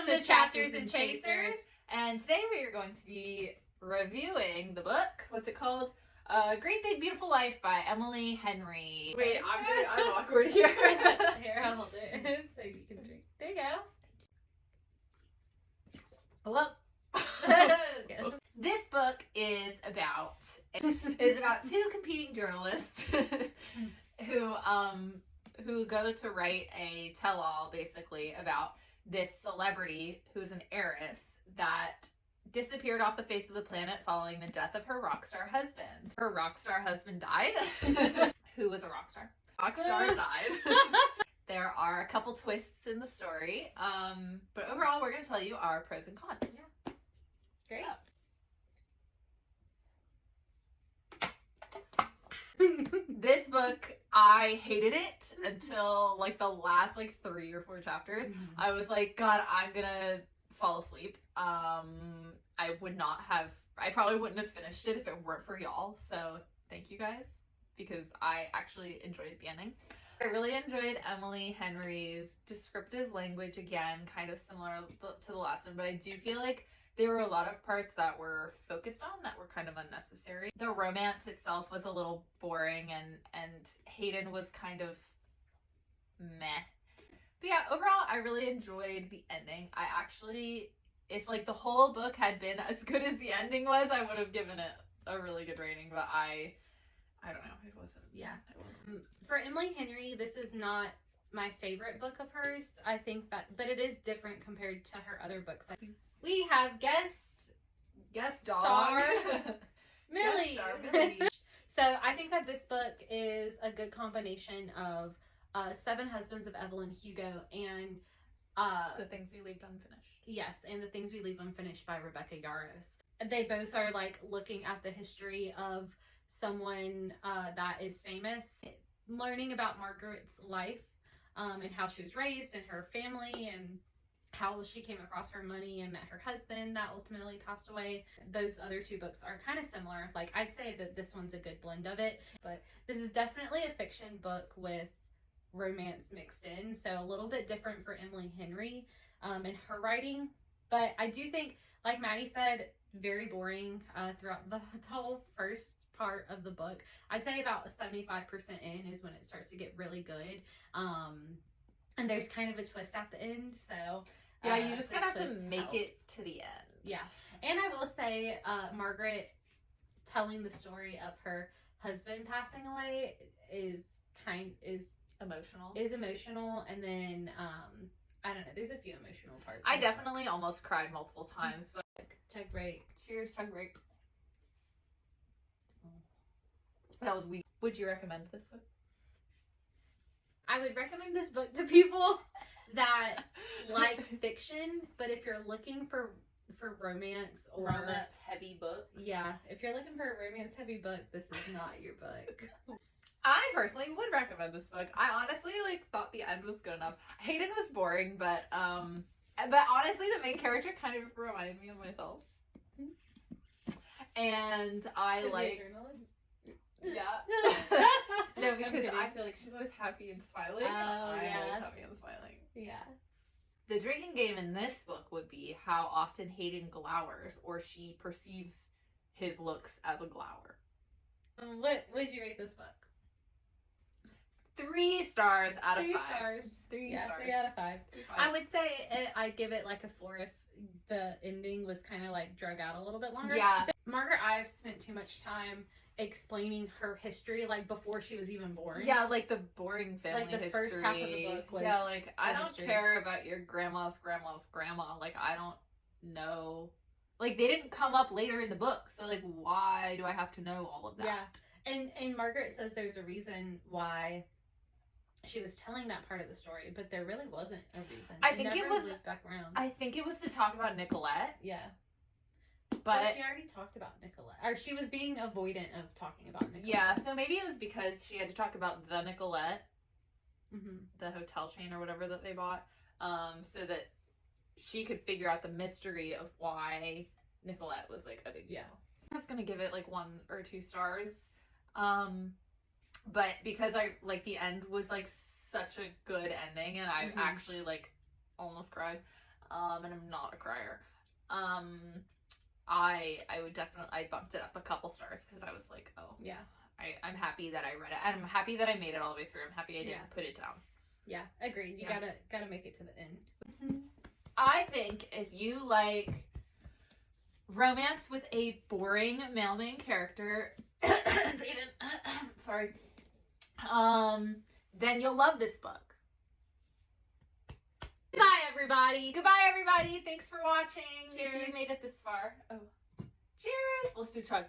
Welcome to Chapters and Chasers. And today we are going to be reviewing the book. What's it called? Great Big Beautiful Life by Emily Henry. Wait, I'm awkward here. Here, I'll hold it so you can drink. There you go. Well, this book is about two competing journalists who go to write a tell-all basically about this celebrity who's an heiress that disappeared off the face of the planet following the death of her rock star husband. Her rock star husband died. Who was a rock star? Rock star died. There are a couple twists in the story, but overall we're going to tell you our pros and cons. Yeah. Great. This book, I hated it until like the last 3 or 4 chapters. I was like, God, I'm gonna fall asleep. I probably wouldn't have finished it if it weren't for y'all. So thank you guys, because I actually enjoyed the ending. I really enjoyed Emily Henry's descriptive language, again, kind of similar to the last one, but I do feel like there were a lot of parts that were focused on that were kind of unnecessary. The romance itself was a little boring, and Hayden was kind of meh. But yeah, overall, I really enjoyed the ending. I actually, if the whole book had been as good as the ending was, I would have given it a really good rating, but I don't know, it wasn't. Yeah. It wasn't. For Emily Henry, this is not my favorite book of hers. I think but it is different compared to her other books. We have Guest star dog. Millie. Guest star Millie. So I think that this book is a good combination of Seven Husbands of Evelyn Hugo and The Things We Leave Unfinished. Yes, and The Things We Leave Unfinished by Rebecca Yarros. They both are looking at the history of someone that is famous, learning about Margaret's life and how she was raised and her family and how she came across her money and met her husband that ultimately passed away. Those other 2 books are kind of similar. I'd say that this one's a good blend of it, but this is definitely a fiction book with romance mixed in, so a little bit different for Emily Henry in her writing. But I do think, like Maddie said, very boring throughout the whole first part of the book. I'd say about 75% in is when it starts to get really good. And there's kind of a twist at the end, so yeah, you just kind of have to make helps. it to the end. Yeah, and I will say, Margaret telling the story of her husband passing away is emotional, and then I don't know, there's a few emotional parts. I definitely almost cried multiple times, but Chug break. cheers, chug break. That was weak. Would you recommend this book? I would recommend this book to people that like fiction, but if you're looking for romance or Romance heavy book. yeah, if you're looking for a romance heavy book, this is not your book. I personally would recommend this book. I honestly thought the end was good enough. Hayden was boring, but honestly the main character kind of reminded me of myself. And I like yeah. No, because I feel like she's always happy and smiling. Oh, I'm yeah. always happy and smiling. Yeah. The drinking game in this book would be how often Hayden glowers, or she perceives his looks as a glower. What would you rate this book? 3 stars out of 5. 3 stars. 3 Yeah, stars. 3 out of 5. 3 I would say I'd give it a 4 if the ending was kind of drug out a little bit longer. Yeah. Margaret Ives spent too much time explaining her history before she was even born. Yeah, the boring family the history. first half of the book was yeah, I don't history. care about your grandma's grandma's grandma. I don't know. They didn't come up later in the book, so why do I have to know all of that? Yeah, and Margaret says there's a reason why she was telling that part of the story, but there really wasn't a reason. I think it was looped back around. I think it was to talk about Nicolette. Yeah. But she already talked about Nicolette. Or she was being avoidant of talking about Nicolette. Yeah, so maybe it was because she had to talk about the Nicolette, Mm-hmm. the hotel chain or whatever that they bought, so that she could figure out the mystery of why Nicolette was a big deal. I was gonna give it 1 or 2 stars, but because the end was such a good ending, and I actually almost cried. and I'm not a crier. I would definitely, I bumped it up a couple stars because I was like, oh Yeah. I'm happy that I read it, and I'm happy that I made it all the way through. I'm happy I didn't put it down. Yeah, agreed. You Yeah. gotta make it to the end. I think if you like romance with a boring male main character, sorry, then you'll love this book. Goodbye, everybody. Goodbye, everybody. Thanks for watching. Cheers. If you made it this far. Oh, cheers. Let's do chug.